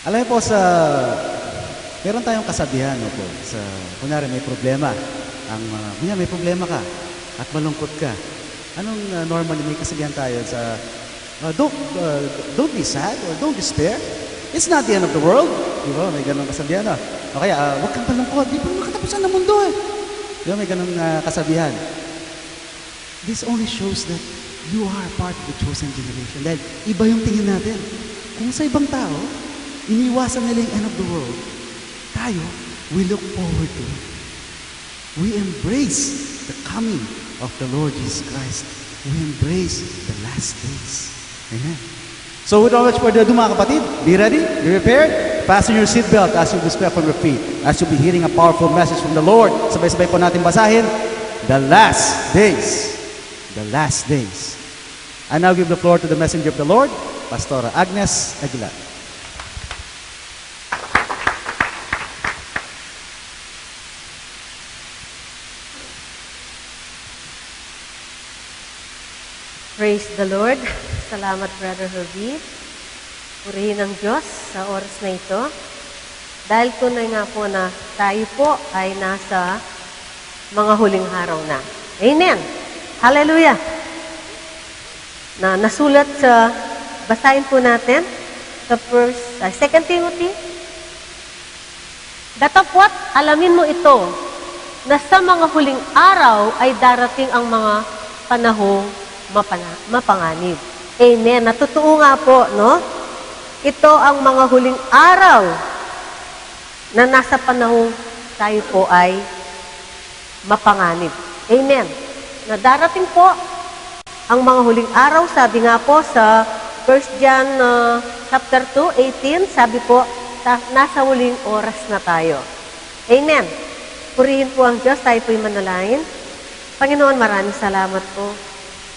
Alam mo po meron tayong kasabihan no po, kunyari may problema, kunyari may problema ka at malungkot ka. Normally may kasabihan tayo don't be sad or don't despair. It's not the end of the world. Di ba? May ganun kasabihan. No? O kaya, huwag kang malungkot. Di pa makatapusan ng mundo eh. Di ba? May ganun kasabihan. This only shows that you are part of the chosen generation. Dahil iba yung tingin natin. Kung sa ibang tao, iniwasan nila yung end of the world, tayo, we look forward to it. We embrace the coming of the Lord Jesus Christ. We embrace the last days. Amen. So without much further ado mga kapatid, be ready, be prepared, fasten your seatbelt as you display from your feet, as you'll be hearing a powerful message from the Lord. Sabay-sabay po natin basahin, the last days. The last days. I now give the floor to the messenger of the Lord, Pastora Agnes Aguilar. Praise the Lord. Salamat, Brother Herbie. Purihin ang Diyos sa oras na ito. Dahil tunay nga po na tayo po ay nasa mga huling araw na. Amen. Hallelujah. Nasulat basahin po natin sa 2 Timothy. Datapwat, alamin mo ito, na sa mga huling araw ay darating ang mga panahong mapanganib. Amen. Natutuo nga po, no? Ito ang mga huling araw na nasa panahong tayo po ay mapanganib. Amen. Na darating po ang mga huling araw, sabi nga po sa 1 John chapter 2:18, sabi po, nasa huling oras na tayo. Amen. Purihin po ang Diyos, tayo po'y manalangin. Panginoon, maraming salamat po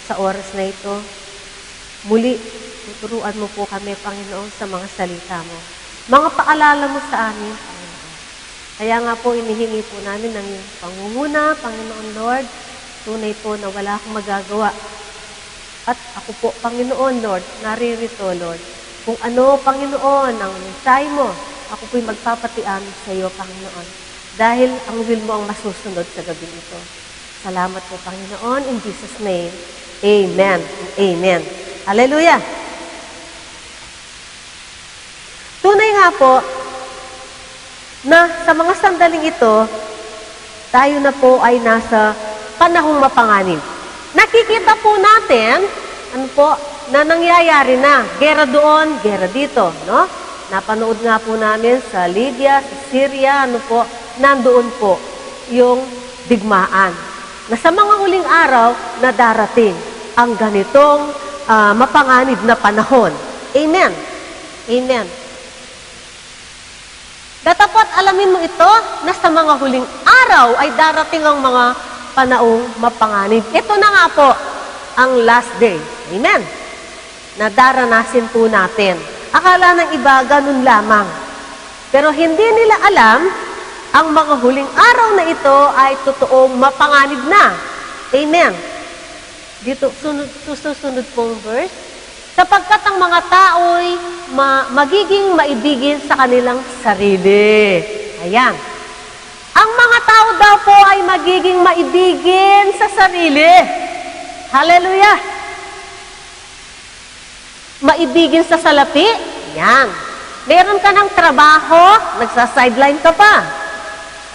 sa oras na ito. Muli, tuturuan mo po kami, Panginoon, sa mga salita mo. Mga paalala mo sa amin, Panginoon. Kaya nga po, inihingi po namin ng iyong pangunguna, Panginoon Lord. Tunay po na wala akong magagawa. At ako po, Panginoon Lord, naririto, Lord. Kung ano, Panginoon, ang mensahe mo, ako po'y magpapatian sa iyo, Panginoon. Dahil ang will mo ang masusunod sa gabi ito. Salamat po, Panginoon. In Jesus' name, Amen. Amen. Hallelujah. Tunay nga po na sa mga sandaling ito, tayo na po ay nasa panahong mapanganib. Nakikita po natin, na nangyayari na. Gera doon, gera dito, no? Napanood nga po namin sa Libya, sa Syria, nandoon po yung digmaan. Na sa mga huling araw na darating ang ganitong mapanganib na panahon. Amen. Amen. Datapot alamin mo ito na sa mga huling araw ay darating ang mga panahong mapanganib. Ito na nga po ang last day. Amen. Na daranasin po natin. Akala ng iba ganun lamang. Pero hindi nila alam ang mga huling araw na ito ay totoong mapanganib na. Amen. Dito, susunod pong verse. Sapagkat ang mga tao'y magiging maibigin sa kanilang sarili. Ayan. Ang mga tao daw po ay magiging maibigin sa sarili. Hallelujah. Maibigin sa salapi. Yan. Meron ka ng trabaho, nagsa-sideline ka pa.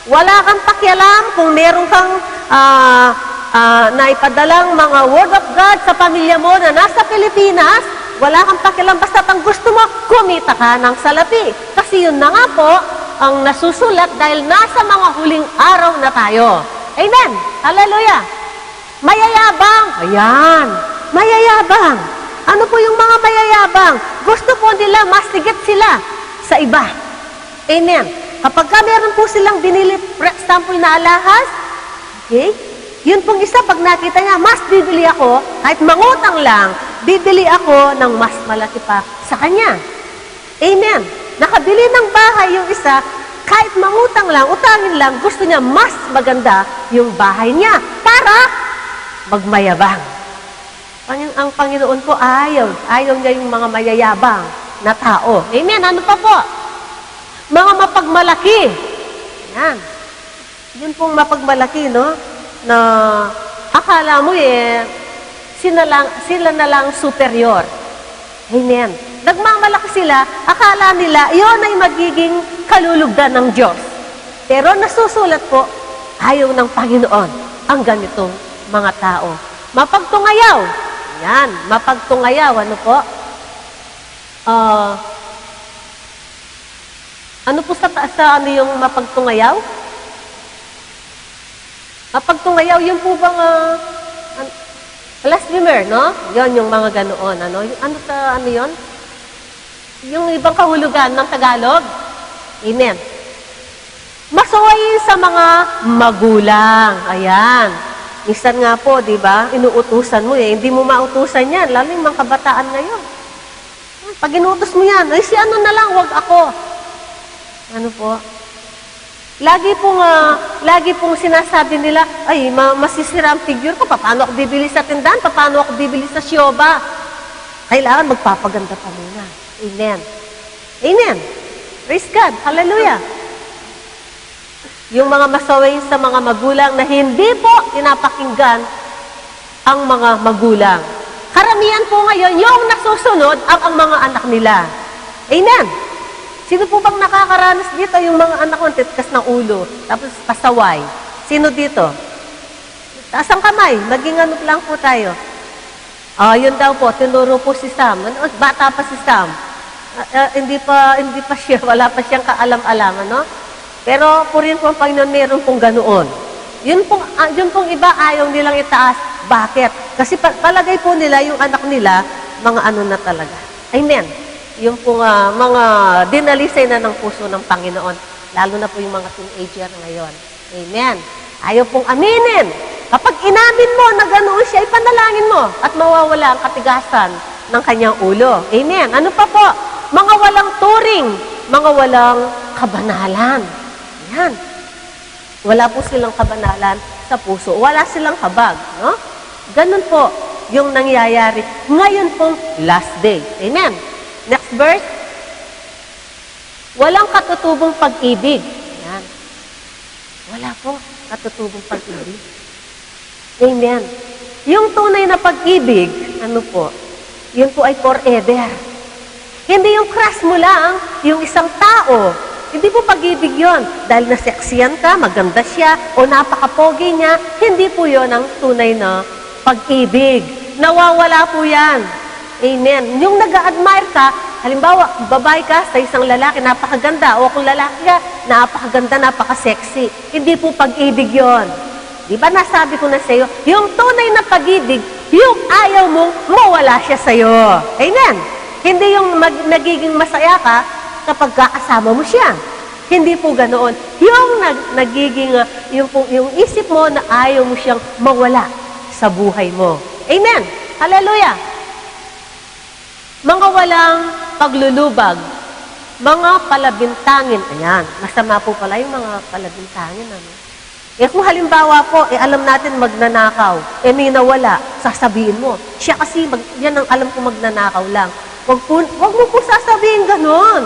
Wala kang pakialam kung meron kang naipadalang mga word of God sa pamilya mo na nasa Pilipinas, wala kang pakialam basta ang gusto mo, kumita ka ng salapi. Kasi yun na nga po ang nasusulat dahil nasa mga huling araw na tayo. Amen! Hallelujah! Mayayabang! Ayan! Mayayabang! Ano po yung mga mayayabang? Gusto po nila, masigit sila sa iba. Amen! Kapag meron po silang binili, for example, na alahas, okay? Yun pong isa, pag nakita niya, mas bibili ako, kahit mangutang lang, bibili ako ng mas malaki pa sa kanya. Amen. Nakabili ng bahay yung isa, kahit mangutang lang, utangin lang, gusto niya mas maganda yung bahay niya para magmayabang. Ang Panginoon po ayaw niya yung mga mayayabang na tao. Amen. Ano pa po? Mga mapagmalaki. Yan. Yun pong mapagmalaki, no? Na akala mo sila na lang superior. Amen. Nagmamalaki sila, akala nila, iyon ay magiging kalulugdan ng Diyos. Pero nasusulat po, ayaw ng Panginoon ang ganitong mga tao. Mapagtungayaw. Yan, mapagtungayaw. Ano po? Ano po sa ano yung mapagtungayaw? Mapagtungayaw, yung po bang blasphemer, no? Yon yung mga ganoon, ano? Ano yon? Yung ibang kahulugan ng Tagalog. Amen. Masuwayin sa mga magulang. Ayan. Minsan nga po, di ba? Inuutusan mo hindi mo mautusan yan. Lalo yung mga kabataan ngayon. Pag inuutos mo yan, ay si ano na lang, wag ako. Ano po? Lagi pong sinasabi nila, ay, masisira ang figure ko. Paano ako bibili sa tindahan? Paano ako bibili sa syoba? Kailangan magpapaganda pa muna. Amen. Amen. Praise God. Hallelujah. Yung mga masawayin sa mga magulang na hindi po pinapakinggan ang mga magulang. Karamihan po ngayon, yung nasusunod ang mga anak nila. Amen. Sino po bang nakakaranas dito? Yung mga anak ko, titkas ng ulo, tapos pasaway. Sino dito? Taas ang kamay. Maging ano lang po tayo. Yun daw po, tinuro po si Sam. Bata pa si Sam. Hindi pa siya, wala pa siyang kaalam-alam, ano? Pero po rin po ang Panginoon, meron pong ganoon. Yun pong iba, ayaw nilang itaas. Bakit? Kasi palagay po nila, yung anak nila, mga ano na talaga. Amen. Yung pong mga dinalisay na ng puso ng Panginoon. Lalo na po yung mga teenager ngayon. Amen. Ayaw pong aminin. Kapag inamin mo na ganoon siya, ipanalangin mo at mawawala ang katigasan ng kanyang ulo. Amen. Ano pa po? Mga walang turing, mga walang kabanalan. Yan. Wala po silang kabanalan sa puso. Wala silang habag. No? Ganun po yung nangyayari ngayon pong last day. Amen. Next verse. Walang katutubong pag-ibig. Yan. Wala po katutubong pag-ibig. Amen. Yung tunay na pag-ibig, ano po? Yun po ay forever. Hindi yung crush mo lang, yung isang tao. Hindi po pag-ibig yun. Dahil naseksiyan ka, maganda siya, o napaka-pogi niya, hindi po yun ang tunay na pag-ibig. Nawawala po yan. Amen. Yung nag-a-admire ka, halimbawa, babae ka sa isang lalaki, napakaganda, o kung lalaki ka, napakaganda, napaka-sexy. Hindi po pag-ibig yon. Di ba nasabi ko na sa iyo, yung tunay na pag-ibig, yung ayaw mong mawala siya sa iyo. Amen. Hindi yung nagiging masaya ka kapag kakasama mo siya. Hindi po ganoon. Yung nagiging, yung isip mo na ayaw mo siyang mawala sa buhay mo. Amen. Hallelujah. Mga walang paglulubag, mga palabintangin. Ayan, masama po pala yung mga palabintangin. Ano? Kung halimbawa po, alam natin magnanakaw, may nawala, sasabihin mo. Siya kasi, yan ang alam ko magnanakaw lang. Wag mo po sasabihin ganon.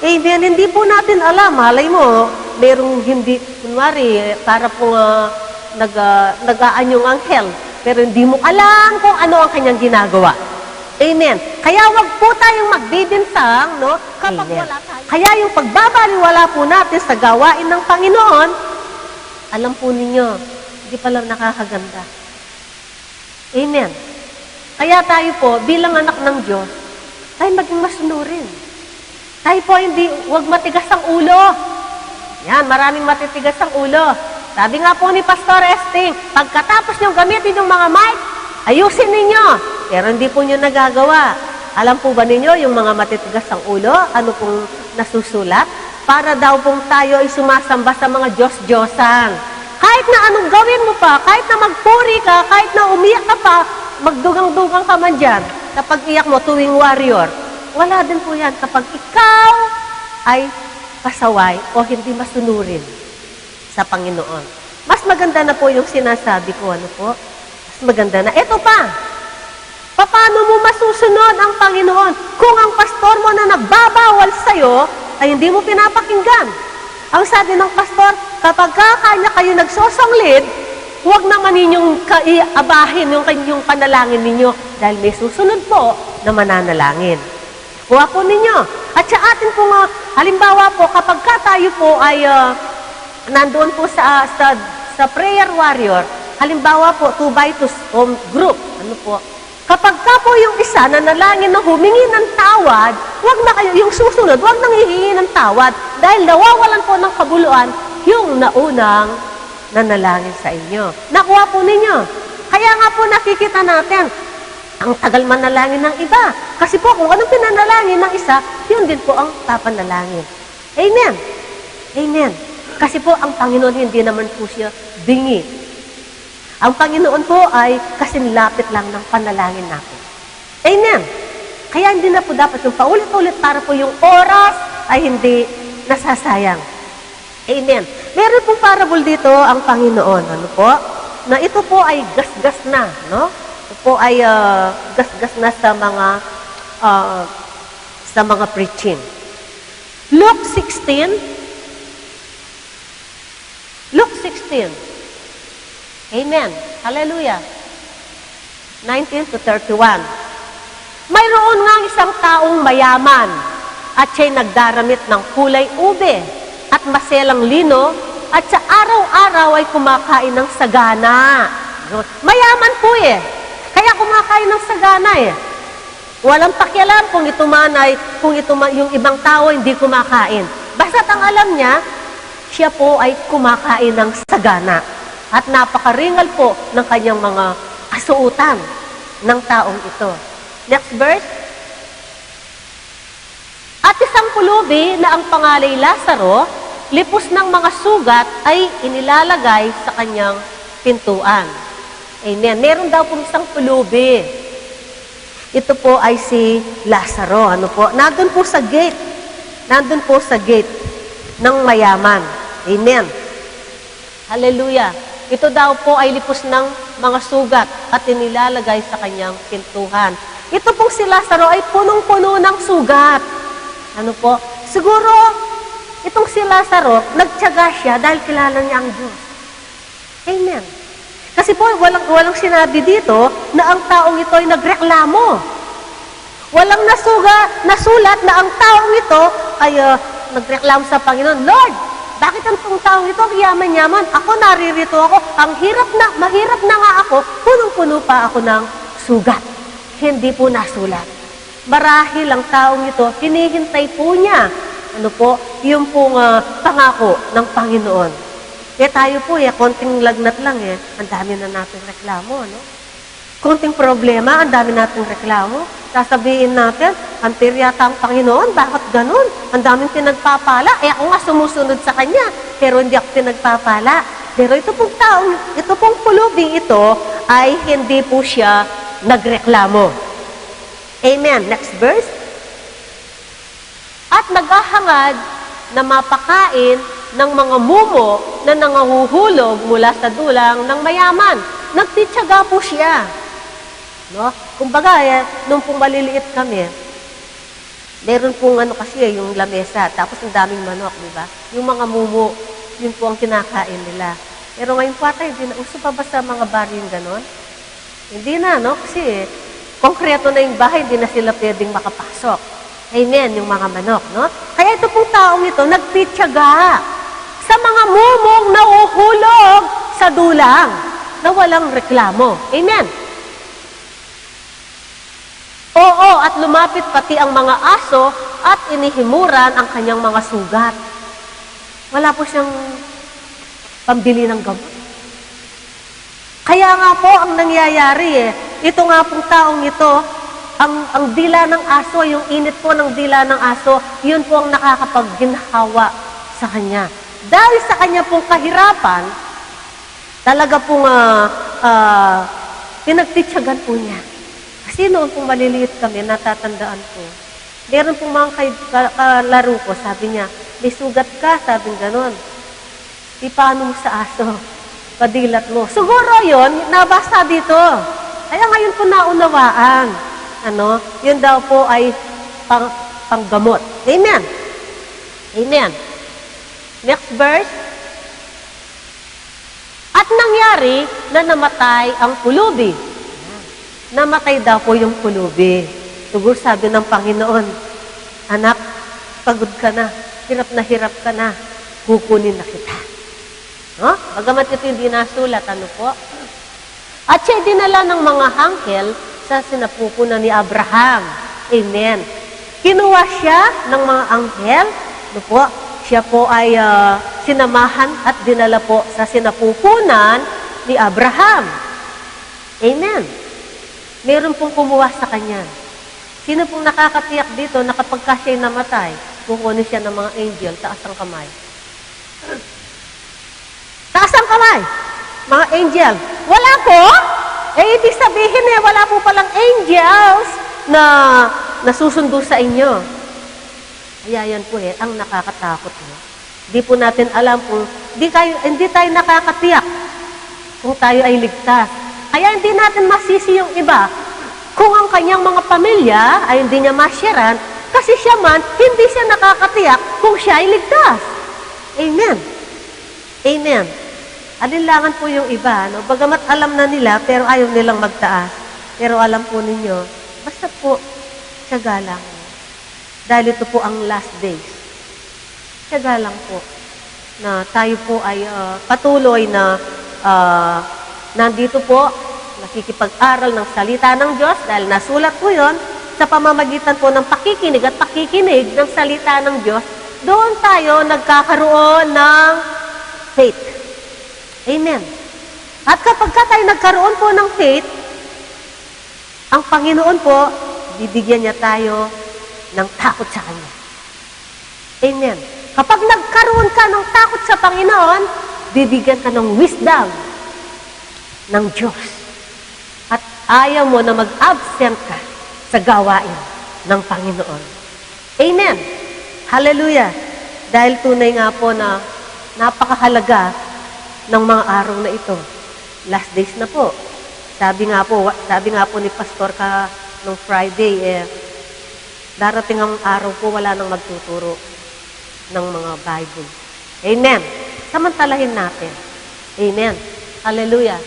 Hindi po natin alam. Malay mo, merong hindi, kunwari, para pong nag-aanyong anghel, pero hindi mo alam kung ano ang kanyang ginagawa. Amen. Kaya wag po tayong magbibinsang, no? Kapag wala tayo. Kaya yung pagbabaliwala po natin sa gawain ng Panginoon, alam po ninyo, hindi pala nakakaganda. Amen. Kaya tayo po, bilang anak ng Diyos, tayo maging masunurin. Tayo po huwag matigas ang ulo. Yan, maraming matitigas ang ulo. Sabi nga po ni Pastor Esting, pagkatapos niyong gamitin yung mga mic, ayusin ninyo. Pero hindi po nyo nagagawa. Alam po ba ninyo, yung mga matitigas ang ulo, ano pong nasusulat? Para daw pong tayo ay sumasamba sa mga Diyos-Diyosan. Kahit na anong gawin mo pa, kahit na magpuri ka, kahit na umiyak ka pa, magdugang-dugang ka man dyan. Kapag iyak mo, tuwing warrior, wala din po yan kapag ikaw ay pasaway o hindi masunurin sa Panginoon. Mas maganda na po yung sinasabi ko, ano po? Mas maganda na. Eto pa, paano mo masusunod ang Panginoon kung ang pastor mo na nagbabawal sa'yo ay hindi mo pinapakinggan. Ang sabi ng pastor, kapag kanya kayo nagsosanglid, huwag naman ninyong kaiabahin yung kanyang panalangin ninyo dahil may susunod po na mananalangin. Kuha po ninyo. At sa atin po nga, halimbawa po, kapag tayo po ay nandoon po sa prayer warrior, halimbawa po, 2x2 group, ano po, kapag ka po yung isa na nalangin na humingi ng tawad, wag na kayo, yung susunod, wag nang hihingi ng tawad dahil nawawalan po ng kabuluan yung naunang nanalangin sa inyo. Nakuha po ninyo. Kaya nga po nakikita natin, ang tagal manalangin ng iba. Kasi po kung anong pinanalangin ng isa, yun din po ang papanalangin. Amen. Amen. Kasi po ang Panginoon hindi naman po siya bingi. Ang Panginoon po ay kasinlapit lang ng panalangin natin. Amen. Kaya hindi na po dapat yung paulit-ulit para po yung oras ay hindi nasasayang. Amen. Meron pong parable dito ang Panginoon. Ano po? Na ito po ay gasgas na, no? Ito po ay gasgas na sa mga preaching. Luke 16. Luke 16. Amen. Hallelujah. 19 to 31. Mayroon nga isang taong mayaman at siya'y nagdaramit ng kulay ube at maselang lino at sa araw-araw ay kumakain ng sagana. Mayaman po eh. Kaya kumakain ng sagana eh. Walang pakialam kung ito man yung ibang tao hindi kumakain. Basta't ang alam niya, siya po ay kumakain ng sagana. At napakaringal po ng kanyang mga kasuutan ng taong ito. Next verse. At isang pulubi na ang pangalay Lazaro, lipos ng mga sugat ay inilalagay sa kanyang pintuan. Amen. Meron daw pong isang pulubi. Ito po ay si Lazaro. Ano po? Nandun po sa gate. Nandun po sa gate ng mayaman. Amen. Hallelujah. Ito daw po ay lipos ng mga sugat at inilalagay sa kanyang pintuhan. Ito pong si Lazaro ay punong-puno ng sugat. Ano po? Siguro, itong si Lazaro, nagtiyaga siya dahil kilala niya ang Diyos. Amen. Kasi po, walang sinabi dito na ang taong ito ay nagreklamo. Walang nasulat na ang taong ito ay nagreklamo sa Panginoon, Lord, bakit ang taong ito ang yaman-yaman? Ako naririto ako, mahirap na nga ako, punong-puno pa ako ng sugat. Hindi po nasulat. Marahil ang taong ito, hinihintay po niya. Ano po? Yung pong pangako ng Panginoon. Tayo po konting lagnat lang ang dami na nating reklamo, no? Konting problema, ang dami nating reklamo. Sasabihin natin, antir yata ang Panginoon, bakit ganun? Ang daming pinagpapala. Ako nga sumusunod sa Kanya, pero hindi ako pinagpapala. Pero ito pong pulubing ito, ay hindi po siya nagreklamo. Amen. Next verse. At naghahangad na mapakain ng mga mumo na nangahuhulog mula sa dulang ng mayaman. Nagtityaga po siya. No? Kumbaga, nung pong maliliit kami, meron pong kasi yung lamesa, tapos ang daming manok, di ba? Yung mga mumo, yun po ang kinakain nila. Pero ngayon po ata, hindi na, uso pa ba sa mga baryo yung ganon? Hindi na, no? Kasi konkreto na yung bahay, hindi na sila pwedeng makapasok. Amen, yung mga manok, no? Kaya ito pong taong ito, nagtityaga sa mga mumong nauhulog sa dulang na walang reklamo. Amen. Oo, at lumapit pati ang mga aso at inihimuran ang kanyang mga sugat. Wala po siyang pambili ng gamot. Kaya nga po ang nangyayari ito nga pong taong ito, ang dila ng aso, yung init po ng dila ng aso, yun po ang nakakapagginhawa sa kanya. Dahil sa kanya pong kahirapan, talaga pong pinagtityagan po niya. Kasi noon pong maliliit kami, natatandaan ko. Meron pong mga kalaro ko, sabi niya, may sugat ka, sabi gano'n. Di paano mo sa aso? Padilat mo. Siguro yon nabasa dito. Kaya ngayon po naunawaan. Yun daw po ay panggamot. Amen. Amen. Next verse. At nangyari na namatay ang pulubi. Namatay daw po yung pulubi. Siguro sabi ng Panginoon, anak, pagod ka na hirap ka na, kukunin na kita. No? Bagamat ito yung dinasulat, ano po? At siya'y dinala ng mga anghel sa sinapupunan ni Abraham. Amen. Kinuha siya ng mga anghel, ano po? Siya po ay sinamahan at dinala po sa sinapupunan ni Abraham. Amen. Meron pong kumuha sa kanya. Sino pong nakakatiyak dito na kapag ka siya'y namatay, kukunin siya ng mga angel, taas ang kamay. Taas ang kamay! Mga angel. Wala po? Ibig sabihin wala po palang angels na nasusundo sa inyo. Kaya yan po ang nakakatakot. Hindi po natin alam kung hindi tayo nakakatiyak kung tayo ay ligtas. Kaya hindi natin masisi yung iba kung ang kanyang mga pamilya ay hindi niya masyaran kasi siya man hindi siya nakakatiyak kung siya ay ligtas. Amen. Amen. Alinlangan po yung iba, no? Bagamat alam na nila pero ayaw nilang magtaas. Pero alam po ninyo, basta po tiyaga lang. Dahil ito po ang last days. Tiyaga lang po na tayo po ay patuloy na nandito po, nakikipag-aral ng salita ng Diyos dahil nasulat po yon sa pamamagitan po ng pakikinig at pakikinig ng salita ng Diyos, doon tayo nagkakaroon ng faith. Amen. At kapag tayo nagkaroon po ng faith, ang Panginoon po, bibigyan niya tayo ng takot sa Kanya. Amen. Kapag nagkaroon ka ng takot sa Panginoon, bibigyan ka ng wisdom ng Diyos. At ayaw mo na mag-absent ka sa gawain ng Panginoon. Amen. Hallelujah. Dahil tunay nga po na napakahalaga ng mga araw na ito. Last days na po. Sabi nga po ni Pastor nung Friday, darating ang araw po, wala nang magtuturo ng mga Bible. Amen. Samantalahin natin. Amen. Hallelujah.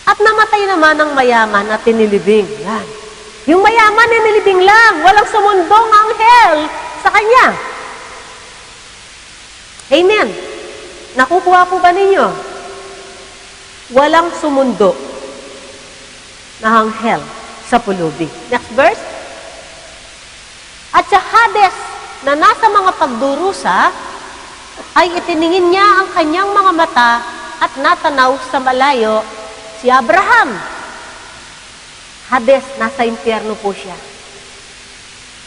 At namatay naman ang mayaman at tinilibing. Yan. Yung mayaman ay nilibing lang. Walang sumundong anghel sa kanya. Amen. Nakukuha po ba ninyo? Walang sumundo na anghel sa pulubi. Next verse. At sa Hades na nasa mga pagdurusa, ay itiningin niya ang kanyang mga mata at natanaw sa malayo si Abraham. Hades, nasa impyerno po siya.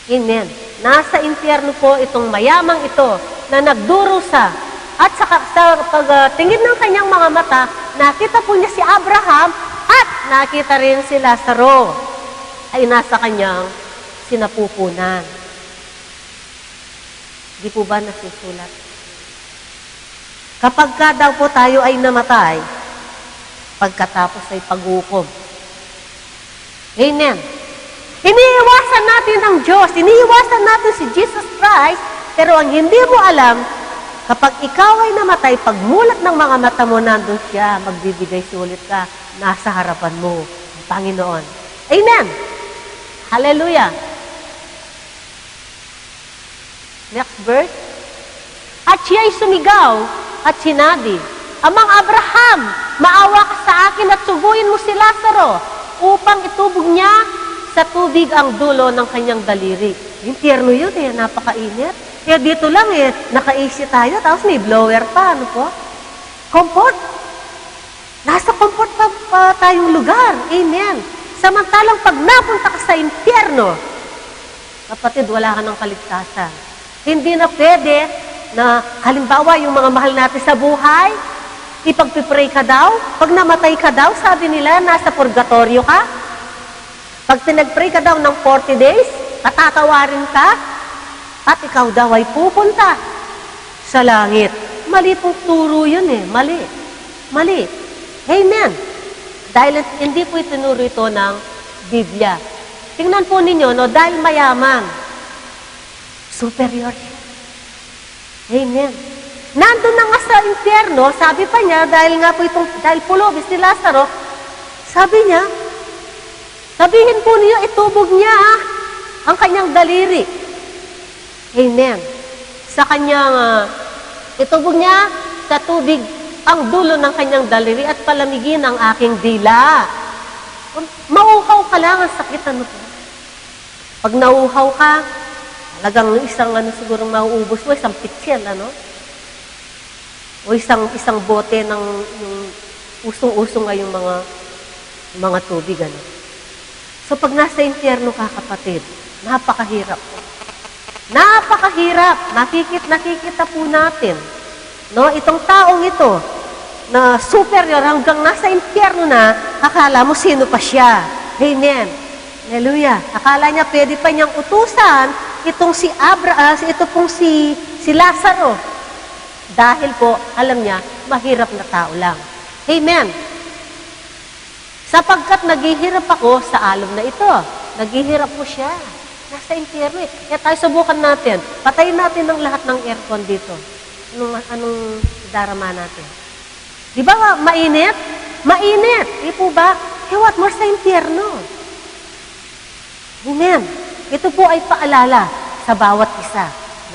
Amen. Nasa impyerno po itong mayamang ito na nagdurusa. At sa pagtingin ng kanyang mga mata, nakita po niya si Abraham at nakita rin si Lazaro ay nasa kanyang sinapupunan. Di po ba nasusulat? Kapag ka daw po tayo ay namatay, pagkatapos ay paghukom. Amen. Iniiwasan natin ang Diyos, iniiwasan natin si Jesus Christ, pero ang hindi mo alam, kapag ikaw ay namatay, pagmulat ng mga mata mo, nandun siya, magbibigay sulit ka, nasa harapan mo, ang Panginoon. Amen. Hallelujah. Next verse. At siya'y sumigaw at sinabi, Amang Abraham, maawa ka sa akin at suguin mo si Lazaro upang itubog niya sa tubig ang dulo ng kanyang daliri. Impyerno yun napakainit. Kaya dito lang naka-AC tayo, tapos may blower pa, ano po? Comfort. Nasa comfort pa tayong lugar. Amen. Samantalang pag napunta ka sa impyerno, kapatid, wala ka ng kaligtasan. Hindi na pwede na, halimbawa, yung mga mahal natin sa buhay, ipagpipray ka daw, pag namatay ka daw, sabi nila, nasa purgatorio ka. Pag pinagpray ka daw ng 40 days, tatatawarin ka, at ikaw daw ay pupunta sa langit. Mali pong turo yun Mali. Mali. Amen. Dahil hindi po itinuro ito ng Biblia. Tingnan po ninyo, dahil mayaman. Superior siya. Amen. Nandun na nga sa impyerno, sabi pa niya, dahil pulobis ni Lazaro, sabi niya, sabihin po niyo, itubog niya ang kanyang daliri. Amen. Sa kanyang, itubog niya sa tubig ang dulo ng kanyang daliri at palamigin ang aking dila. Mauhaw ka lang, ang sakit ano po. Pag nauhaw ka, talagang isang siguro mauubos mo, isang pitsil, o isang bote ng yung usong-usong nga yung mga tubig, So pag nasa impyerno ka, kapatid, napakahirap po. Napakahirap. Nakikita po natin, itong taong ito, na superior hanggang nasa impyerno na, akala mo sino pa siya. Amen. Hallelujah. Akala niya pwede pa niyang utusan itong ito pong si Lazaro. Dahil po, alam niya, mahirap na tao lang. Amen. Sapagkat naghihirap ako sa alom na ito. Naghihirap po siya. Nasa impyerno eh. Kaya tayo subukan natin. Patayin natin ang lahat ng aircon dito. Anong darama natin? Di ba mainit? Mainit. Di po ba? What more sa impyerno? Amen. Ito po ay paalala sa bawat isa.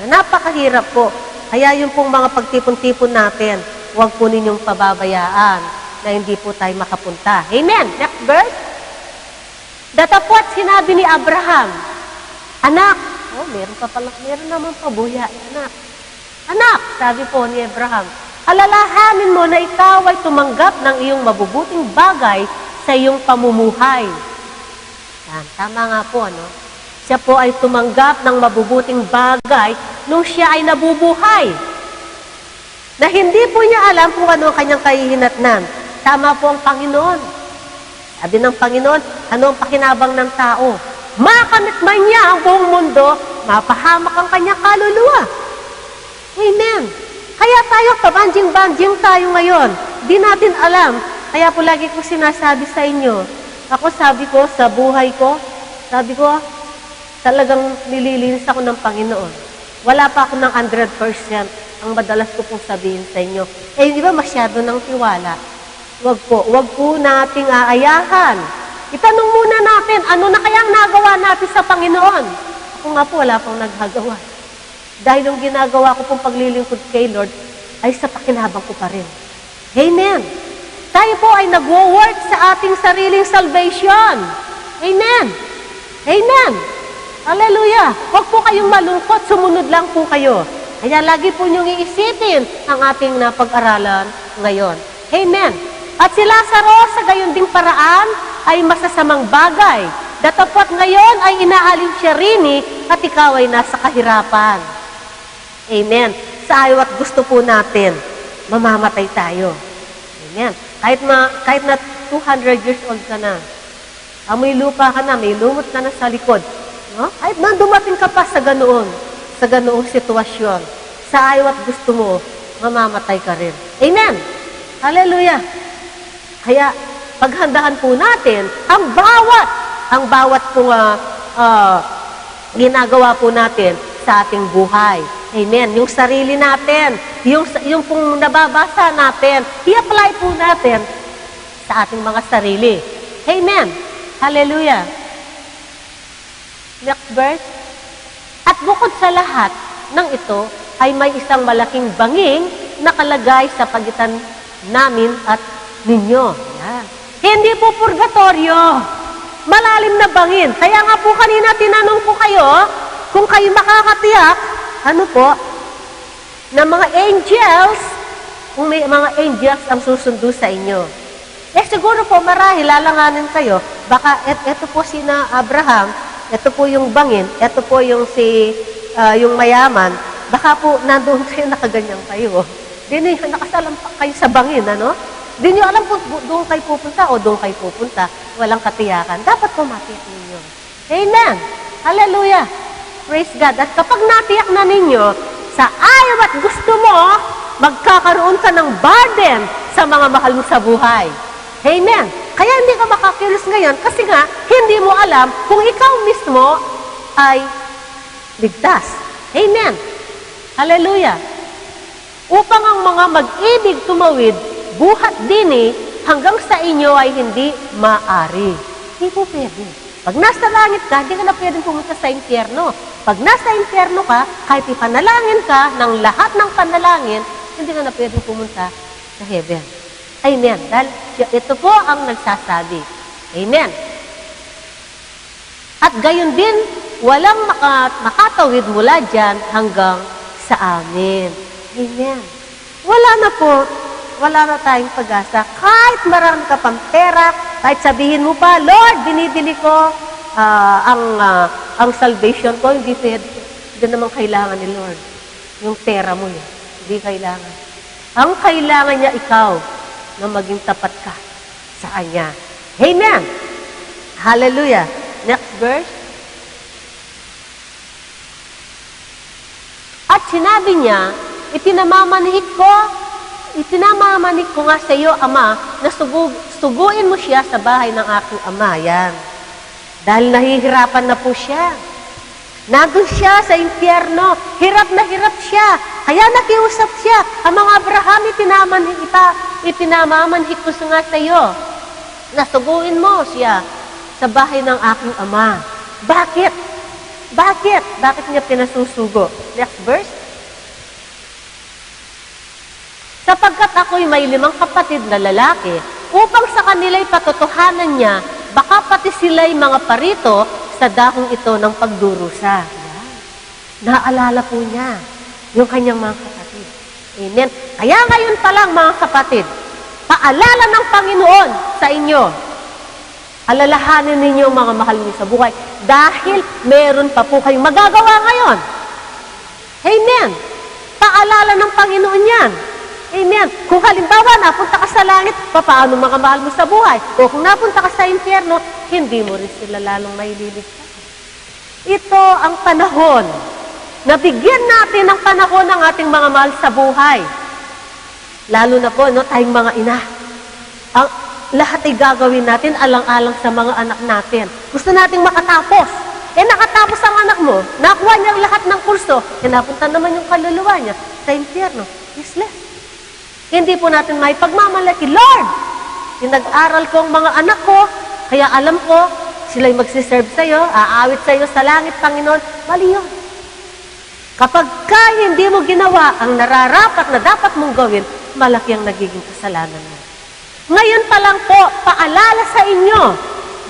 Na napakahirap po. Kaya yung pong mga pagtipon-tipon natin, huwag po ninyong pababayaan na hindi po tayo makapunta. Amen. Next verse. Datapwat sinabi ni Abraham, anak, meron naman pabuya, anak. Anak, sabi po ni Abraham, alalahanin mo na ikaw ay tumanggap ng iyong mabubuting bagay sa iyong pamumuhay. Yan, tama nga po, Siya po ay tumanggap ng mabubuting bagay nung siya ay nabubuhay. Na hindi po niya alam kung ano ang kanyang kahihinatnan. Tama po ang Panginoon. Sabi ng Panginoon, ano ang pakinabang ng tao? Makamit man niya ang buong mundo, mapahamak ang kanyang kaluluwa. Amen. Kaya tayo, pabanjing-banjing tayo ngayon. Di natin alam. Kaya po lagi ko sinasabi sa inyo, ako sabi ko, sa buhay ko, sabi ko, talagang nililinis ako ng Panginoon. Wala pa ako ng 100%. Ang madalas ko pong sabihin sa inyo. Di ba masyado ng tiwala? Wag po nating aayahan. Itanong muna natin, ano na kayang nagawa natin sa Panginoon? Ako nga po, wala pong naghagawa. Dahil yung ginagawa ko pong paglilingkod kay Lord, ay sa pakinabang ko pa rin. Amen. Tayo po ay nagwo-work sa ating sariling salvation. Amen. Amen. Hallelujah. Huwag po kayong malungkot, sumunod lang po kayo. Kaya lagi po niyong iisipin ang ating napag-aralan ngayon. Amen. At si Lazaro sa gayon ding paraan ay masasamang bagay. Datapwat ngayon ay inaalin siya rini at ikaw ay nasa kahirapan. Amen. Sa ayaw at gusto po natin, mamamatay tayo. Amen. Kahit na 200 years old ka na, amoy lupa ka na, may lumot ka na sa likod, kahit na dumating ka pa sa ganoong sitwasyon, sa ayaw at gusto mo, mamamatay ka rin. Amen. Hallelujah. Kaya, paghandahan po natin, ang bawat pong ginagawa po natin sa ating buhay. Amen. Yung sarili natin, yung pong nababasa natin, i-apply po natin sa ating mga sarili. Amen. Hallelujah. Next verse. At bukod sa lahat ng ito, ay may isang malaking banging nakalagay sa pagitan namin at ninyo. Yan. Hindi po purgatorio. Malalim na bangin. Kaya nga po kanina tinanong ko kayo, kung kayo makakatiyak, na mga angels, kung may mga angels ang susundo sa inyo. Siguro po marahil lalanganin kayo, baka eto po sina Abraham, eto po yung bangin, eto po yung yung mayaman, baka po nandoon kayo nakaganyan kayo. Di nyo nakasalampak kayo sa bangin, Di nyo alam kung doon kayo pupunta o doon kayo pupunta. Walang katiyakan. Dapat po matiyak ninyo. Amen. Hallelujah. Praise God. At kapag natiyak na ninyo, sa ayaw at gusto mo, magkakaroon ka ng burden sa mga mahal mo sa buhay. Amen. Kaya hindi ka makakilos ngayon kasi nga, hindi mo alam kung ikaw mismo ay ligtas. Amen. Hallelujah. Upang ang mga mag-ibig tumawid, buhat din hanggang sa inyo ay hindi maaari. Hindi po pwede. Pag nasa langit ka, hindi ka na pwedeng pumunta sa impyerno. Pag nasa impyerno ka, kahit ipanalangin ka ng lahat ng panalangin, hindi ka na pwedeng pumunta sa heaven. Amen. Dahil ito po ang nagsasabi. Amen. At gayon din, walang makatawid mula dyan hanggang sa amin. Amen. Wala na tayong pag-asa. Kahit marami ka pang pera, kahit sabihin mo pa, Lord, binibili ko ang salvation ko, hindi pwede. Hindi naman kailangan ni Lord. Yung pera mo yun. Hindi kailangan. Ang kailangan niya ikaw na maging tapat ka sa Kanya. Amen. Hallelujah. Next verse. At sinabi niya, itinamamanhik ko nga sa iyo, Ama, na suguin mo siya sa bahay ng aking ama. Yan. Dahil nahihirapan na po siya. Nandun siya sa impyerno. Hirap na hirap siya. Kaya nakiusap siya. Ang mga Abraham, itinamamanhik ko nga sa iyo. Nasuguin mo siya sa bahay ng aking ama. Bakit? Bakit niya pinasusugo? Next verse. Sapagkat ako'y may 5 kapatid na lalaki, upang sa kanila'y patotohanan niya, baka pati sila'y mga parito sa dahong ito ng pagdurusa. Yan. Naalala po niya yung kanyang mga kapatid. Amen. Kaya ngayon pa lang, mga kapatid, paalala ng Panginoon sa inyo. Alalahanin ninyo mga mahal niyo sa buhay dahil meron pa po kayong magagawa ngayon. Amen. Paalala ng Panginoon yan. Amen. Kung halimbawa napunta ka sa langit, paano mga mahal mo sa buhay? O kung napunta ka sa impyerno, hindi mo rin sila lalong maililigtas. Ito ang panahon na bigyan natin ng panahon ng ating mga mahal sa buhay. Lalo na po, tayong mga ina. Ang lahat ay gagawin natin alang-alang sa mga anak natin. Gusto nating makatapos. Nakatapos ang anak mo, nakuha niya lahat ng kurso, napunta naman yung kaluluwa niya sa impyerno. Useless. Hindi po natin may pagmamalaki, Lord, pinag-aral ko ang mga anak ko, kaya alam ko, sila'y magsiserve sa'yo, aawit sa'yo sa langit, Panginoon. Mali yun. Kapag hindi mo ginawa ang nararapat na dapat mong gawin, malaki ang nagiging kasalanan mo. Ngayon pa lang po, paalala sa inyo,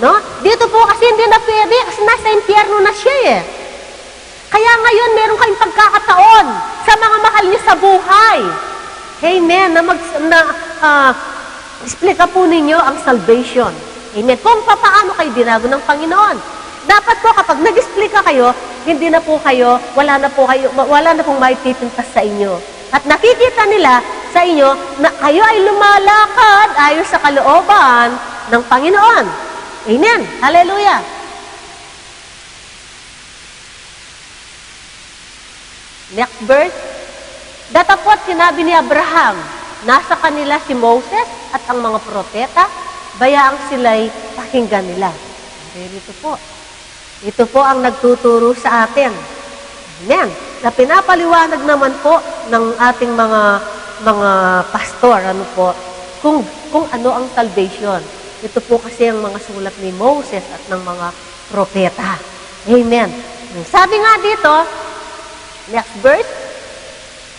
no? Dito po kasi hindi na pwede, kasi nasa impyerno na siya eh. Kaya ngayon, meron kayong pagkakataon sa mga mahal niyo sa buhay. Amen. Explica po ninyo ang salvation. Amen. Kung paano kayo binago ng Panginoon. Dapat po kapag nag-explica kayo, hindi na po kayo, wala na pong maipipintas sa inyo. At nakikita nila sa inyo na kayo ay lumalakad ayon sa kalooban ng Panginoon. Amen. Hallelujah. Next verse. Datapot sinabi ni Abraham, nasa kanila si Moses at ang mga propeta, bayaang sila'y pakinggan nila. Ito po. Ito po ang nagtuturo sa atin. Amen. Na pinapaliwanag naman po ng ating mga pastor, kung ano ang salvation. Ito po kasi ang mga sulat ni Moses at ng mga propeta. Amen. Sabi nga dito, next verse,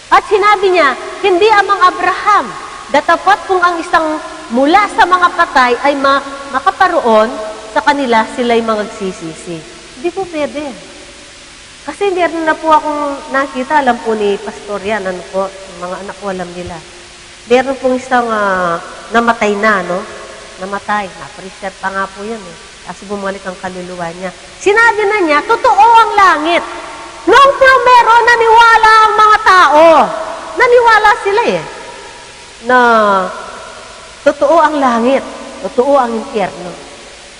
at sinabi niya, hindi amang Abraham, datapot kung ang isang mula sa mga patay ay makaparoon sa kanila, sila'y magsisisi. Hindi po pwede. Kasi meron na po akong nakita, alam po ni Pastor yan, yung mga anak ko alam nila. Meron pong isang namatay na, Namatay. Na-preserve pa nga po yun eh. Kasi bumalik ang kaluluwa niya. Sinabi na niya, totoo ang langit. Noong po meron, naniwala ang mga tao. Naniwala sila na totoo ang langit, totoo ang impyerno.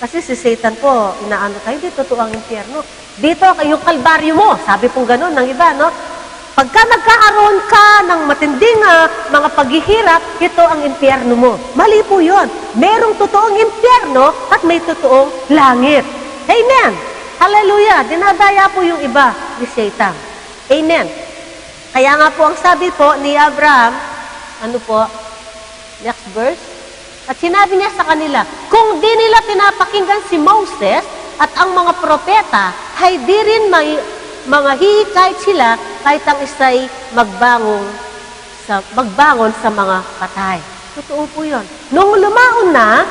Kasi si Satan po, inaano tayo, di totoo ang impyerno. Dito, yung kalbaryo mo, sabi pong gano'n ng iba, Pagka nagkakaroon ka ng matinding mga paghihirap, ito ang impyerno mo. Mali po yun. Merong totoong impyerno at may totoong langit. Amen! Hallelujah! Dinadaya po yung iba ni Satan. Amen. Kaya nga po ang sabi po ni Abraham, ano po, next verse, at sinabi niya sa kanila, kung di nila pinapakinggan si Moses at ang mga propeta, ay di rin mga hihikayat sila kahit ang isa'y magbangon sa mga patay. Totoo po yun. Nung lumaon na,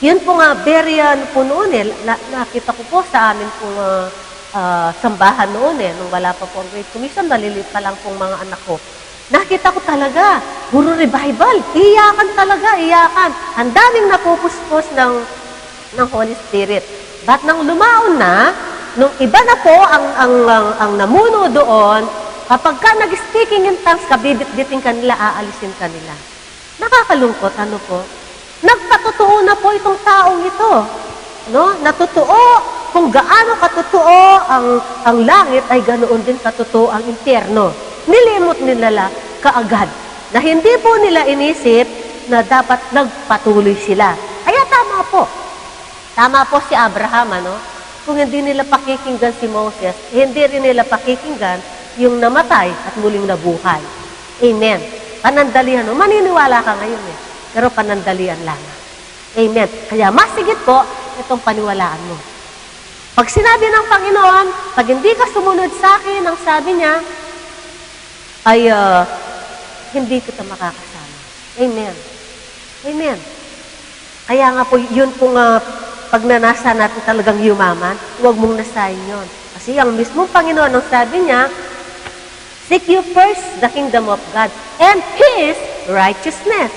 yun po nga, very po noon nakita ko po sa amin pong sambahan noon nung wala pa po ang Great Commission, maliliit pa lang pong mga anak ko. Nakita ko talaga, puro revival, iyakan talaga, iyakan. Ang daming napupuspos ng Holy Spirit. But nang lumaon na, nung iba na po ang namuno doon, kapag ka nag-speaking in tongues, kabibit-biting kanila, aalisin kanila. Nakakalungkot, ano po? Nagpatotoo na po itong taong ito. No? Natotoo kung gaano katotoo ang langit ay ganoon din katotoo ang impyerno. Nilimot nila kaagad na hindi po nila inisip na dapat nagpatuloy sila. Kaya tama po. Tama po si Abraham, ano? Kung hindi nila pakikinggan si Moses, hindi rin nila pakikinggan yung namatay at muling nabuhay. Amen. Panandalian, no? Maniniwala ka ngayon pero panandalian lang. Amen. Kaya masigit po itong paniwalaan mo. Pag sinabi ng Panginoon, pag hindi ka sumunod sa akin, ang sabi niya, ay hindi kita makakasama. Amen. Amen. Kaya nga po, yun pong pag nanasa natin talagang yumaman, huwag mong nasayin yun. Kasi ang mismong Panginoon, ang sabi niya, seek you first the kingdom of God and His righteousness,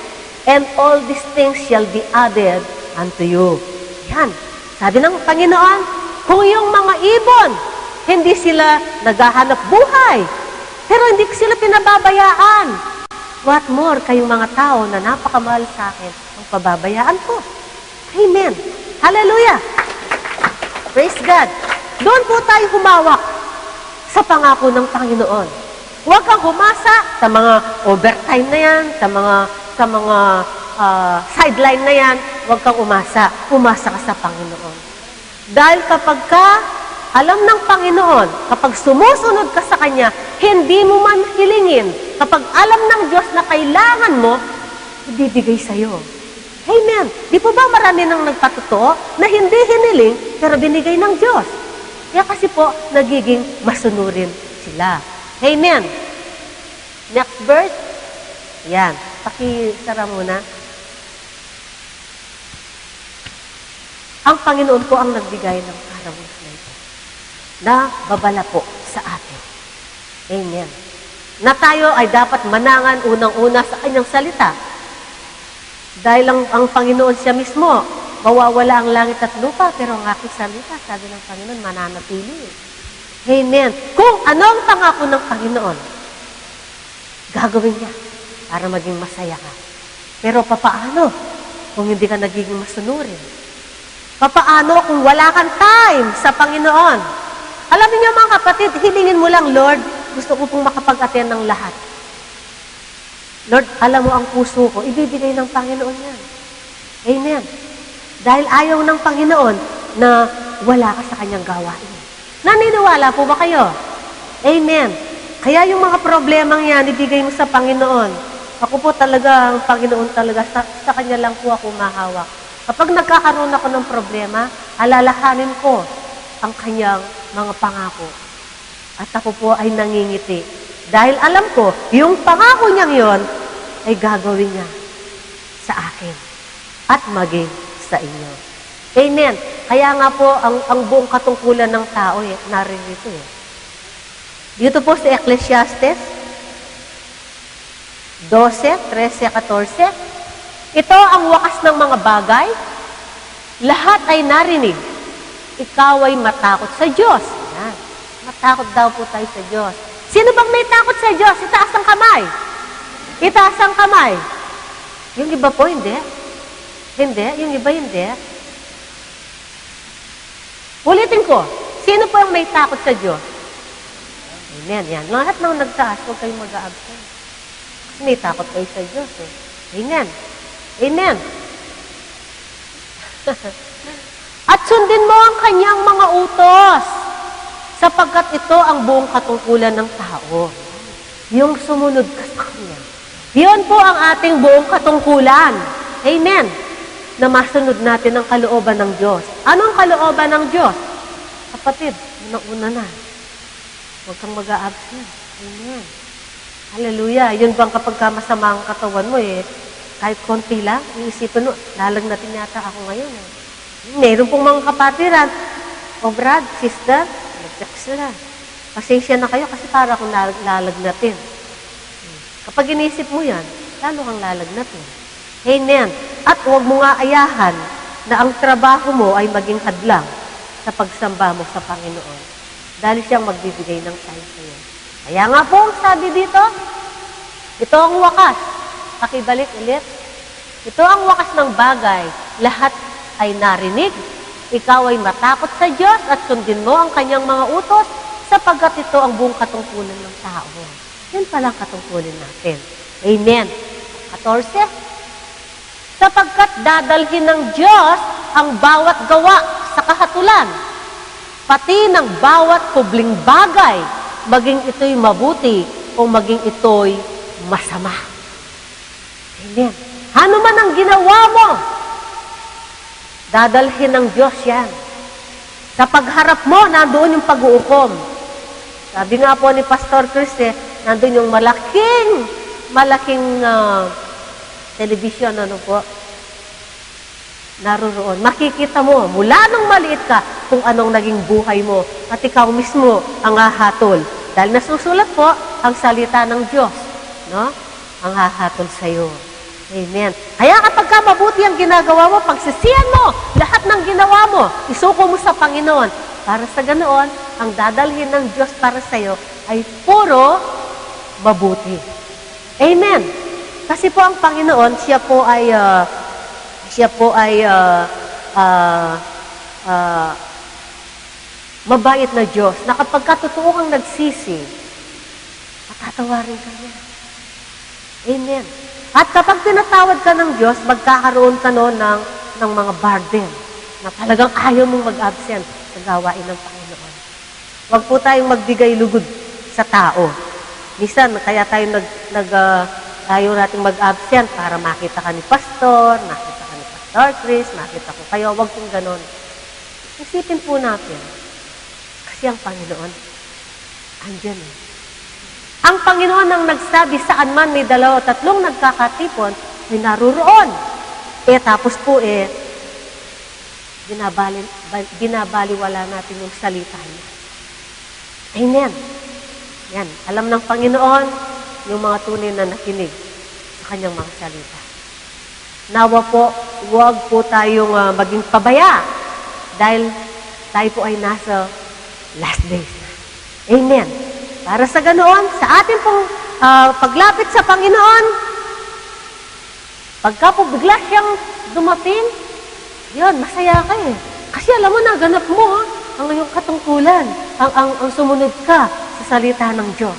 and all these things shall be added unto you. Yan. Sabi ng Panginoon, kung yung mga ibon, hindi sila naghahanap buhay, pero hindi sila pinababayaan. What more kayong mga tao na napakamahal sa akin, ang pababayaan ko. Amen. Hallelujah. Praise God. Doon po tayo humawak sa pangako ng Panginoon. Huwag kang humasa sa mga overtime na yan, sa mga sideline na yan. Huwag kang umasa. Umasa ka sa Panginoon. Dahil kapag alam ng Panginoon, kapag sumusunod ka sa Kanya, hindi mo man hilingin. Kapag alam ng Diyos na kailangan mo, ibibigay sa'yo. Amen. Di po ba marami nang nagpatotoo na hindi hiniling, pero binigay ng Diyos? Kaya kasi po, nagiging masunurin sila. Amen. Next verse. Yan. Pakisara muna. Ang Panginoon po ang nagbigay ng karawang na ito. Na babala po sa atin. Amen. Na tayo ay dapat manangan unang-una sa kanyang salita. Dahil ang Panginoon siya mismo, mawawala ang langit at lupa, pero ang aking salita, sabi ng Panginoon, mananatili. Amen. Kung ano ang pangako ng Panginoon, gagawin niya para maging masaya ka. Pero papaano kung hindi ka nagiging masunurin? Papaano kung wala kang time sa Panginoon? Alam niyo mga kapatid, hilingin mo lang, Lord, gusto ko pong makapag-attend ng lahat. Lord, alam mo ang puso ko, ibibigay ng Panginoon yan. Amen. Dahil ayaw ng Panginoon na wala ka sa kanyang gawain. Naniniwala po ba kayo? Amen. Kaya yung mga problemang yan, ibigay mo sa Panginoon. Ako po talaga, ang Panginoon talaga, sa kanya lang po ako mahawak. Kapag nagkakaroon ako ng problema, alalahanin ko ang kanyang mga pangako. At ako po ay nangingiti. Dahil alam ko, yung pangako niyang yon ay gagawin niya sa akin at maging sa inyo. Amen. Kaya nga po, ang buong katungkulan ng tao, naririto. Dito po sa Ecclesiastes 12:13-14, ito ang wakas ng mga bagay. Lahat ay narinig. Ikaw ay matakot sa Diyos. Yan. Matakot daw po tayo sa Diyos. Sino bang may takot sa Diyos? Itaas ang kamay. Itaas ang kamay. Yung iba po, hindi. Hindi. Yung iba, hindi. Ulitin ko. Sino po yung may takot sa Diyos? Amen. Yan. Lahat ng nagtaas, huwag kayong mag-aabsent. Kasi may takot kayo sa Diyos. Amen. Amen. At sundin mo ang kanyang mga utos. sapagkat ito ang buong katungkulan ng tao. Yung sumunod ka sa Kanya. Yun po ang ating buong katungkulan. Amen. Na masunod natin ang kalooban ng Diyos. Anong kalooban ng Diyos? Kapatid, una-una na. Huwag kang mag-a-absent. Amen. Hallelujah. Yun bang kapag masama ang katawan mo kahit konti lang, iisipin mo, lalagnatin yata ako ngayon. Meron pong mga kapatiran, brad, sister, nag-text sila. Pasensya na kayo kasi para akong lalagnatin. Kapag inisip mo yan, lalo kang lalagnatin. Amen. At huwag mo nga ayahan na ang trabaho mo ay maging hadlang sa pagsamba mo sa Panginoon. Dahil siyang magbibigay ng time sa iyo. Kaya nga po, sabi dito, ito ang wakas. Pakibalik ulit. Ito ang wakas ng bagay. Lahat ay narinig. Ikaw ay matakot sa Diyos at sundin mo ang kanyang mga utos sapagkat ito ang buong katungkulan ng tao. Yan palang katungkulan natin. Amen. 14. Sapagkat dadalhin ng Diyos ang bawat gawa sa kahatulan, pati ng bawat kubling bagay, maging ito'y mabuti o maging ito'y masama. Amen. Ano man ang ginawa mo, dadalhin ng Diyos yan. Sa pagharap mo, nandoon yung pag-uukom. Sabi nga po ni Pastor Chris, nandoon yung malaking television, naroon. Makikita mo, mula nung maliit ka, kung anong naging buhay mo. At ikaw mismo ang hahatol. Dahil nasusulat po ang salita ng Diyos. No? Ang hahatol sa'yo. Amen. Kaya kapag ka mabuti ang ginagawa mo, pagsisiyan mo, lahat ng ginawa mo, isuko mo sa Panginoon. Para sa ganoon, ang dadalhin ng Diyos para sa'yo ay puro mabuti. Amen. Kasi po ang Panginoon, siya po ay mabait na Diyos na kapag totoo kang nagsisi, patatawarin ka niya. Amen. At kapag tinatawad ka ng Diyos, magkakaroon ka noon ng mga burden na talagang ayaw mong mag-absent sa gawain ng Panginoon. Huwag po tayong magbigay lugod sa tao. Minsan, kaya tayo nating mag-absent para makita ka ni Pastor, makita ka ni Pastor Chris, makita ko kayo. Huwag pong ganon. Isipin po natin. Kasi ang Panginoon, andyan Ang Panginoon ang nagsabi, saan man may 2 o 3 nagkakatipon, may naruroon. Tapos po binabaliwala natin yung salita niya. Amen. Yan. Alam ng Panginoon, yung mga tunay na nakinig sa kanyang mga salita. Nawa po, huwag po tayong maging pabaya dahil tayo po ay nasa last days na. Amen. Para sa ganoon, sa ating pong paglapit sa Panginoon, pagka po bigla siyang dumating, yun, masaya ka Kasi alam mo, naganap mo ang iyong katungkulan, ang sumunod ka sa salita ng Diyos.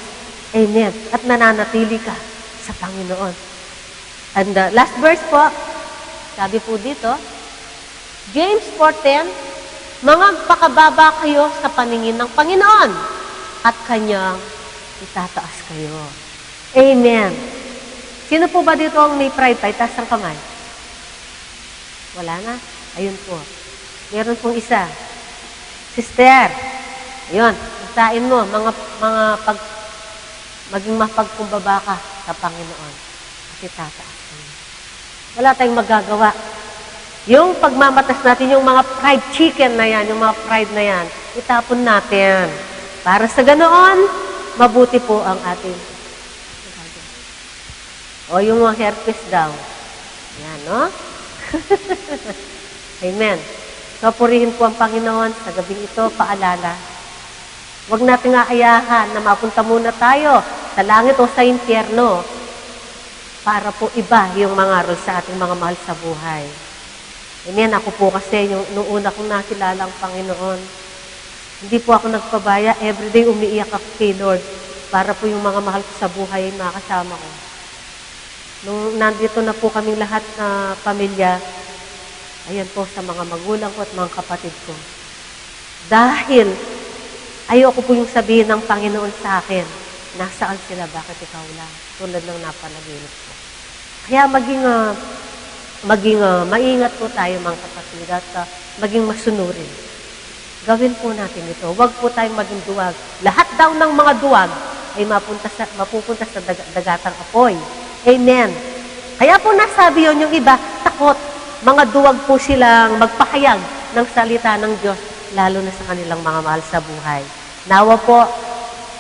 Amen. At nananatili ka sa Panginoon. And last verse po, sabi po dito, James 4:10, magpakababa kayo sa paningin ng Panginoon at Kanyang itataas kayo. Amen. Sino po ba dito ang may pride pa? Itaas ang kamay. Wala na? Ayun po. Meron pong isa. Sister. Ayun. Istain mo. Maging mapagkumbaba ka sa Panginoon. At itataas kayo. Wala tayong magagawa. Yung pagmamatas natin, yung mga fried chicken na yan, yung mga fried na yan, itapon natin. Para sa ganoon, mabuti po ang ating o yung mga herpes daw. Yan, no? Amen. So, purihin po ang Panginoon sa gabing ito, paalala. Huwag natin aayahan na mapunta muna tayo sa langit o sa impyerno para po iba yung mga rol sa ating mga mahal sa buhay. Amen. Ako po kasi, nung una kong nakilala ang Panginoon, hindi po ako nagpabaya. Everyday umiiyak ako kay Lord para po yung mga mahal ko sa buhay ay makasama ko. Nung nandito na po kaming lahat na pamilya, ayan po sa mga magulang ko at mga kapatid ko. Dahil Ayoko po yung sabihin ng Panginoon sa akin, nasaan sila, bakit ikaw lang? Tulad ng napanaginip ko. Kaya maging maingat po tayo mga kapatid at maging masunurin. Gawin po natin ito. Huwag po tayong maging duwag. Lahat daw ng mga duwag ay mapupunta sa dagatang apoy. Amen. Kaya po nasabi yun, yung iba, takot. Mga duwag po silang magpahayag ng salita ng Diyos, lalo na sa kanilang mga mahal sa buhay. Nawa po,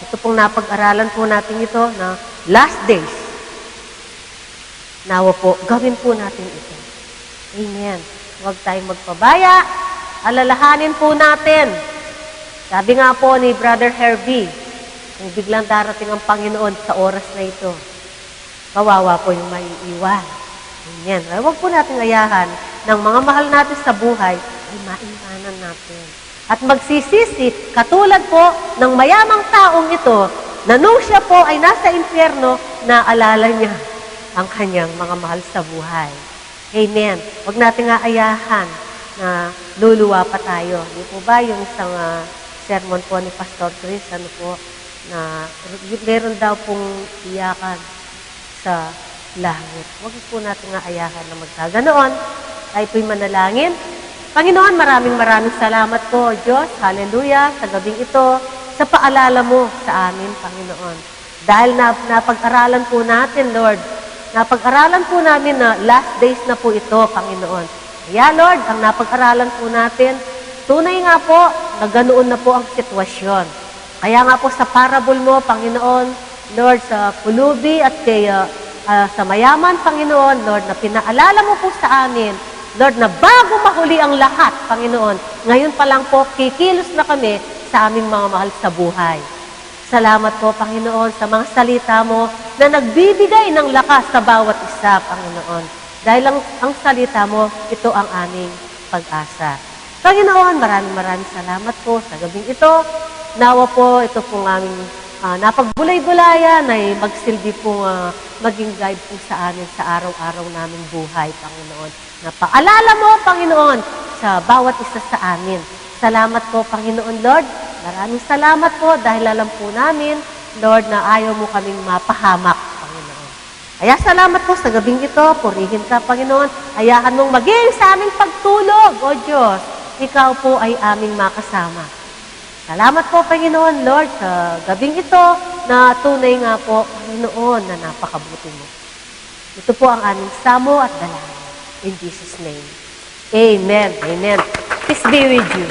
ito pong napag-aralan po natin ito na last days. Nawa po, gawin po natin ito. Amen. Huwag tayong magpabaya. Alalahanin po natin. Sabi nga po ni Brother Herbie, kung biglang darating ang Panginoon sa oras na ito, kawawa po yung maiiwan. Amen. Huwag po natin ayahan ng mga mahal natin sa buhay ay maiwanan natin. At magsisisi, katulad po ng mayamang taong ito, na nung siya po ay nasa impyerno, naalala niya ang kanyang mga mahal sa buhay. Amen. Huwag natin aayahan na luluwa pa tayo. Di po ba yung isang sermon po ni Pastor Chris, ano po, na meron daw pong iyakan sa langit. Huwag po natin aayahan na magkaganoon. Tayo po'y manalangin. Panginoon, maraming salamat po, Diyos. Hallelujah, sa gabing ito, sa paalala mo sa amin, Panginoon. Dahil napag-aralan po natin, Lord, napag-aralan po namin na last days na po ito, Panginoon. Kaya, Lord, ang napag-aralan po natin, tunay nga po, na ganoon na po ang sitwasyon. Kaya nga po sa parable mo, Panginoon, Lord, sa pulubi at kay, sa mayaman, Panginoon, Lord, na pinaalala mo po sa amin, Lord, na bago mahuli ang lahat, Panginoon, ngayon pa lang po, kikilos na kami sa aming mga mahal sa buhay. Salamat po, Panginoon, sa mga salita mo na nagbibigay ng lakas sa bawat isa, Panginoon. Dahil ang salita mo, ito ang aming pag-asa. Panginoon, maraming salamat po sa gabing ito. Nawa po, ito pong aming napagbulay-bulayan ay magsilbi po maging guide po sa amin sa araw-araw naming buhay, Panginoon. Napaalala mo, Panginoon, sa bawat isa sa amin. Salamat po, Panginoon, Lord. Maraming salamat po dahil alam po namin, Lord, na ayaw mo kaming mapahamak, Panginoon. Kaya salamat po sa gabing ito. Purihin ka, Panginoon. Hayaan mong maging sa aming pagtulog, O Diyos. Ikaw po ay aming makasama. Salamat po, Panginoon, Lord, sa gabing ito na tunay nga po, Panginoon, na napakabuti mo. Ito po ang aming samo at dalangin. In Jesus' name. Amen. Amen. Peace be with you.